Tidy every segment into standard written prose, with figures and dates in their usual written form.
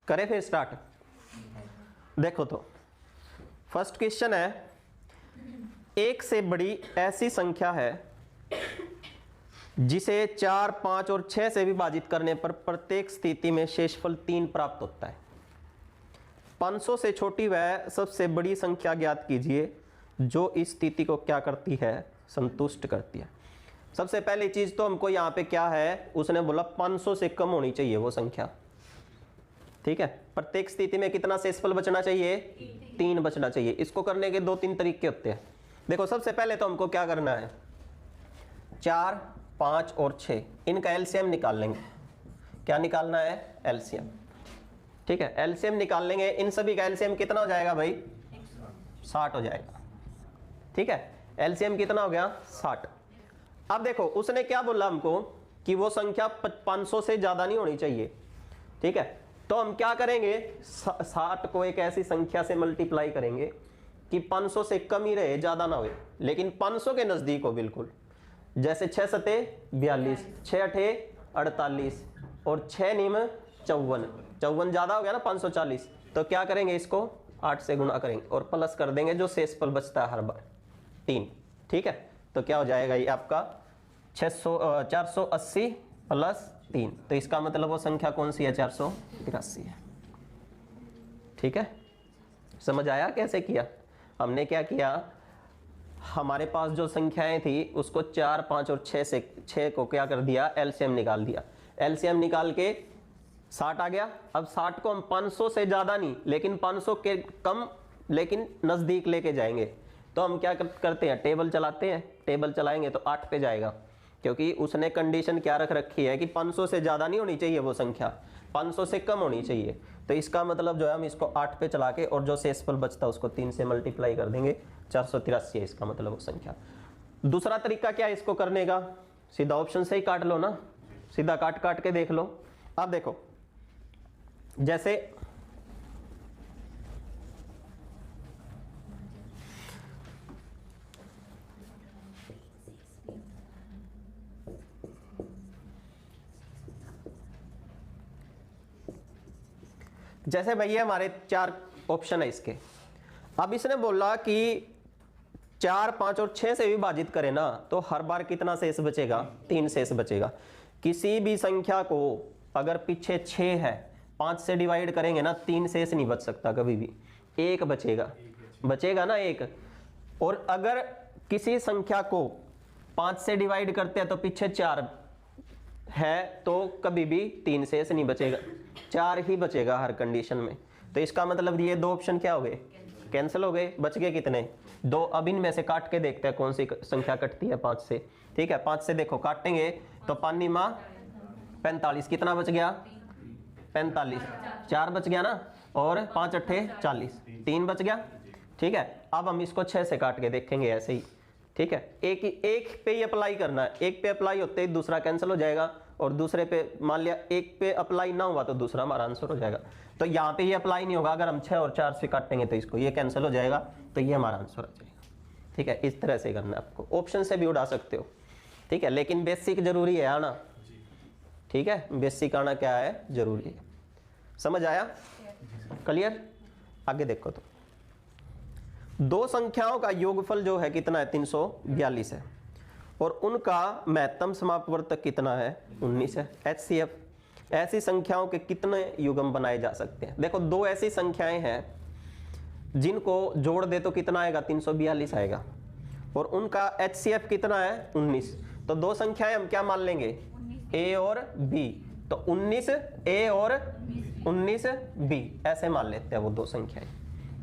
करें फिर स्टार्ट। देखो तो फर्स्ट क्वेश्चन है, एक से बड़ी ऐसी संख्या है जिसे 4, 5 और 6 से विभाजित करने पर प्रत्येक स्थिति में शेषफल 3 प्राप्त होता है। 500 से छोटी वह सबसे बड़ी संख्या ज्ञात कीजिए जो इस स्थिति को क्या करती है, संतुष्ट करती है। सबसे पहली चीज तो हमको यहाँ पे क्या है, उसने बोला 500 से कम होनी चाहिए वो संख्या। ठीक है, प्रत्येक स्थिति में कितना शेषफल बचना चाहिए, 3 बचना चाहिए। इसको करने के 2-3 तरीके होते हैं। देखो सबसे पहले तो हमको क्या करना है, 4, 5 और 6 इनका एलसीएम निकाल लेंगे। क्या निकालना है, एलसीएम। ठीक है, एलसीएम निकाल लेंगे। इन सभी का एलसीएम कितना हो जाएगा भाई, 60 हो जाएगा। ठीक है, एलसीएम कितना हो गया, 60। अब देखो उसने क्या बोला हमको कि वो संख्या 500 से ज्यादा नहीं होनी चाहिए। ठीक है, तो हम क्या करेंगे, 60 को एक ऐसी संख्या से मल्टीप्लाई करेंगे कि 500 से कम ही रहे, ज्यादा ना हो, लेकिन 500 के नजदीक हो बिल्कुल। जैसे 6 सते 42, 6 अठे 48 और 6 निम 54। 54 ज्यादा हो गया ना 540, तो क्या करेंगे, इसको 8 से गुणा करेंगे और प्लस कर देंगे जो शेषफल बचता है हर बार, 3। ठीक है, तो क्या हो जाएगा ये आपका 480 प्लस 3। तो इसका मतलब वो संख्या कौन सी है, 483 है। ठीक है, समझ आया कैसे किया। हमने क्या किया, हमारे पास जो संख्याएं थी उसको 4, 5 और 6 से 6 को क्या कर दिया, एलसीएम निकाल दिया। एलसीएम निकाल के 60 आ गया। अब 60 को हम 500 से ज्यादा नहीं लेकिन 500 के कम लेकिन नजदीक लेके जाएंगे। तो हम क्या करते हैं, टेबल चलाते हैं। टेबल चलाएंगे तो 8 पे जाएगा, क्योंकि उसने कंडीशन क्या रख रखी है कि 500 से ज्यादा नहीं होनी चाहिए वो संख्या, 500 से कम होनी चाहिए। तो इसका मतलब जो है हम इसको 8 पे चला के और जो शेषफल बचता है उसको 3 से मल्टीप्लाई कर देंगे, 483 है इसका मतलब वो संख्या। दूसरा तरीका क्या है इसको करने का, सीधा ऑप्शन से ही काट लो ना, सीधा काट के देख लो। अब देखो जैसे भैया हमारे 4 ऑप्शन है इसके। अब इसने बोला कि 4, 5 और 6 से विभाजित करें ना तो हर बार कितना शेष बचेगा, 3 शेष बचेगा। किसी भी संख्या को अगर पीछे 6 है, 5 से डिवाइड करेंगे ना, 3 शेष नहीं बच सकता कभी भी, 1 बचेगा ना 1। और अगर किसी संख्या को 5 से डिवाइड करते हैं तो पीछे 4 है तो कभी भी 3 शेष नहीं बचेगा, 4 ही बचेगा हर कंडीशन में। तो इसका मतलब ये 2 ऑप्शन क्या हो गए, कैंसिल हो गए। बच गए कितने, 2। अब इनमें से काट के देखते हैं कौन सी संख्या कटती है 5 से। ठीक है, 5 से देखो काटेंगे तो 5 निमा 45, कितना बच गया, 45, 4 बच गया ना, और 5 अट्ठे 40, 3 बच गया। ठीक है, अब हम इसको 6 से काट के देखेंगे ऐसे ही। ठीक है, एक पे ही अप्लाई करना है, एक पे अप्लाई होते ही दूसरा कैंसिल हो जाएगा, और दूसरे पे मान लिया एक पे अप्लाई ना हुआ तो दूसरा हमारा आंसर हो जाएगा। तो यहाँ पे ये अप्लाई नहीं होगा, अगर हम 6 और 4 से काटेंगे तो इसको ये कैंसिल हो जाएगा, तो ये हमारा आंसर हो जाएगा। ठीक है, इस तरह से करना है आपको, ऑप्शन से भी उड़ा सकते हो। ठीक है, लेकिन बेसिक जरूरी है आना। ठीक है, बेसिक आना क्या है, जरूरी है। समझ आया, क्लियर। आगे देखो तो 2 संख्याओं का योगफल जो है कितना है, 342 है, और उनका महत्तम समापवर्तक कितना है, 19 है। HCF ऐसी संख्याओं के कितने युग्म बनाए जा सकते हैं। देखो 2 ऐसी संख्याएं हैं जिनको जोड़ दे तो कितना आएगा, 342 आएगा, और उनका HCF कितना है, 19। तो 2 संख्याएं हम क्या मान लेंगे, A और B। तो 19 A और 19 B ऐसे मान लेते हैं वो 2 संख्याएं,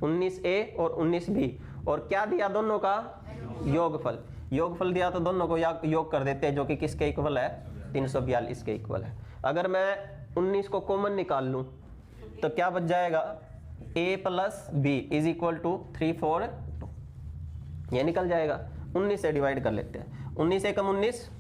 19 A और 19 B। और क्या दिया, दोनों का योगफल दिया, तो दोनों को योग कर देते हैं, जो कि किसके इक्वल है, 342 के इक्वल है। अगर मैं 19 को कॉमन निकाल लूं तो क्या बच जाएगा, A plus B is equal to 342, ये निकल जाएगा। 19 से डिवाइड कर लेते हैं, 19 एकम 19,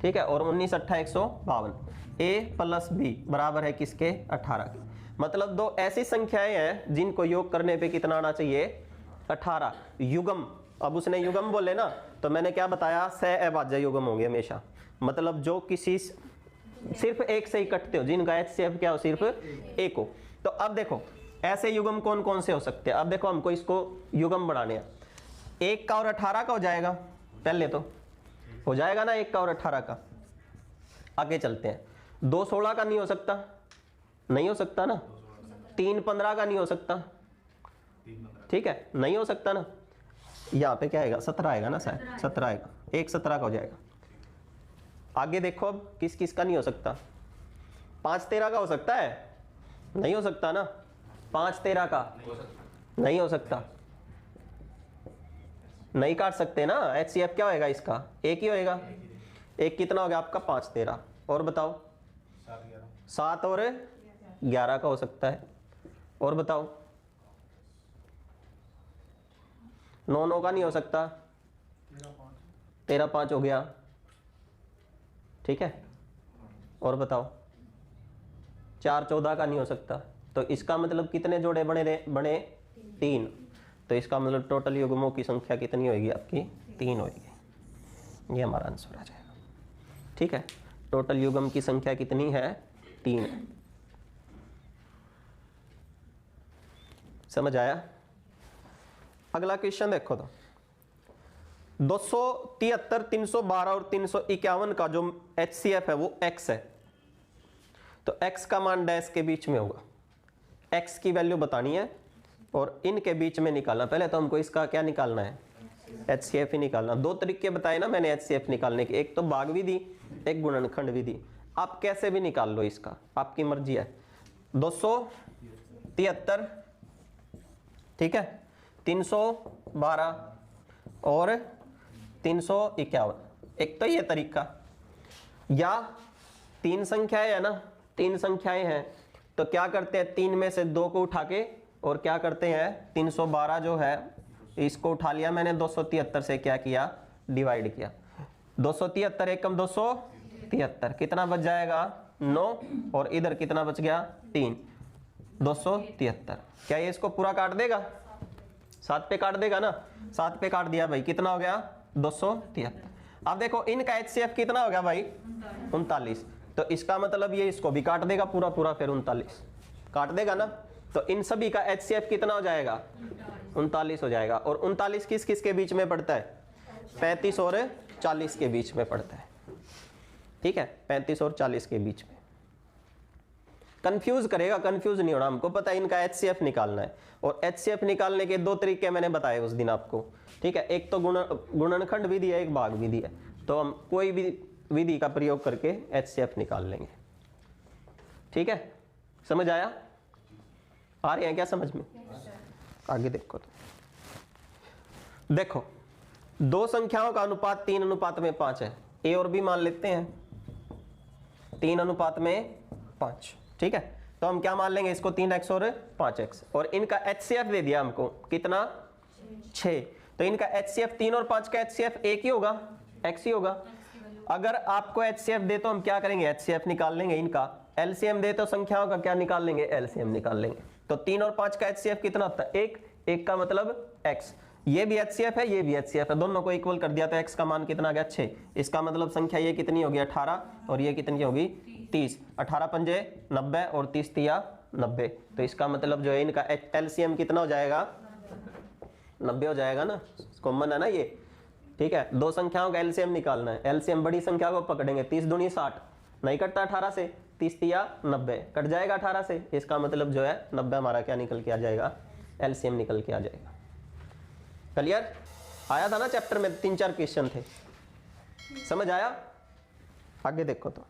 ठीक है, और 19 अट्ठा 152, A प्लस B बराबर है किसके, 18 के। मतलब 2 ऐसी संख्याएं हैं जिनको योग करने पे कितना आना चाहिए, 18 युग्म। अब उसने युग्म बोले ना, तो मैंने क्या बताया, सह अभाज्य युग्म होंगे हमेशा। मतलब जो किसी सिर्फ एक से ही कटते हो, जिनका HCF क्या हो, सिर्फ एक हो। तो अब देखो ऐसे युग्म कौन कौन से हो सकते हैं। अब देखो हमको इसको युग्म बनाने हैं। 1 का और 18 का हो जाएगा, पहले तो हो जाएगा ना 1 का और 18 का। आगे चलते हैं। 2 16 का नहीं हो सकता, नहीं हो सकता ना। 3 15 का नहीं हो सकता, ठीक है, नहीं हो सकता ना। यहाँ पे क्या आएगा, 17 आएगा ना शायद, 17 आएगा, 1 17 का हो जाएगा। आगे देखो अब किस किस का नहीं हो सकता। 5 13 का हो सकता है, नहीं हो सकता ना। 5 13 का नहीं हो सकता, नहीं काट सकते ना। HCF क्या होएगा इसका, 1 ही होएगा। 1 कितना हो गया आपका, 5 13। और बताओ 7 और 11 का हो सकता है। और बताओ 9 9 का नहीं हो सकता, 13 5 हो गया, ठीक है। और बताओ 4 14 का नहीं हो सकता। तो इसका मतलब कितने जोड़े बने 3। तो इसका मतलब टोटल युग्मों की संख्या कितनी होगी आपकी, 3 होगी। ये हमारा आंसर आ जाएगा, ठीक है। टोटल युग्म की संख्या कितनी है, 3 है। समझ आया। अगला क्वेश्चन देखो तो 273 312 और 351 का जो HCF है वो x है। तो x का मान डैश के बीच में होगा, x की वैल्यू बतानी है और इनके बीच में निकालना। पहले तो हमको इसका क्या निकालना है, HCF ही निकालना। 2 तरीके बताए ना मैंने HCF निकालने के, एक तो भाग विधि, एक गुणनखंड विधि। आप कैसे भी निकाल लो इसका, आपकी मर्जी है। 273, ठीक है, 312 और 351, एक तो ये तरीका। या 3 संख्याएं है ना, 3 संख्याएं हैं तो क्या करते हैं, 3 में से 2 को उठा के और क्या करते हैं, 312 जो है इसको उठा लिया मैंने, 273 से क्या किया, डिवाइड किया। 273 एकम 273, कितना बच जाएगा 9, और इधर कितना बच गया 3, 273। क्या ये इसको पूरा काट देगा, 7 पे काट देगा ना। 7 पे काट दिया भाई, कितना हो गया 273। अब देखो इनका HCF कितना हो गया भाई, 39। तो इसका मतलब ये इसको भी काट देगा पूरा पूरा, फिर 39 काट देगा ना। तो इन सभी का HCF कितना हो जाएगा, 39 हो जाएगा। और 39 किस किस के बीच में पड़ता है, 35 और 40 के बीच में पड़ता है, ठीक है, 35 और 40 के बीच में। कंफ्यूज करेगा, कंफ्यूज नहीं होना, हमको पता है इनका HCF निकालना है। और HCF निकालने के 2 तरीके मैंने बताए उस दिन आपको, ठीक है। एक तो गुणनखंड विधि है, एक भाग विधि है। तो हम कोई भी विधि का प्रयोग करके HCF निकाल लेंगे, ठीक है। समझ आया, आ रहे हैं क्या समझ में। आगे देखो तो देखो 2 संख्याओं का अनुपात 3 अनुपात में 5 है। A और B मान लेते हैं 3 अनुपात में 5, ठीक है। तो हम क्या मान लेंगे इसको, 3x और 5x। और इनका HCF दे दिया हमको कितना, 6। तो इनका HCF 3 और 5 का HCF एक ही होगा, x ही होगा। अगर आपको HCF दे तो हम क्या करेंगे, HCF निकाल लेंगे। इनका LCM दे तो संख्याओं का क्या निकाल लेंगे, LCM निकाल लेंगे। तो 3 और 5 का HCF कितना होता है, 1 का मतलब x। ये भी HCF है, ये भी HCF है, दोनों को इक्वल कर दिया तो x का मान कितना आ गया, 6। इसका मतलब संख्या ये कितनी होगी, 18, और ये कितनी होगी, 30। 18 पंजे 90 और 30 तिया 90। तो इसका मतलब जो है इनका LCM कितना हो जाएगा, 90 हो जाएगा ना, कॉमन है ना ये, ठीक है। 2 संख्याओं का LCM निकालना है। LCM बड़ी संख्या को पकड़ेंगे, 30 दूनी 60, नहीं कटता 18 से, 30 तिया 90, कट जाएगा 18 से। इसका मतलब जो है 90 हमारा क्या निकल के आ जाएगा, LCM निकल के आ जाएगा। क्लियर आया था ना, चैप्टर में 3 4 क्वेश्चन थे, समझ आया। आगे देखो तो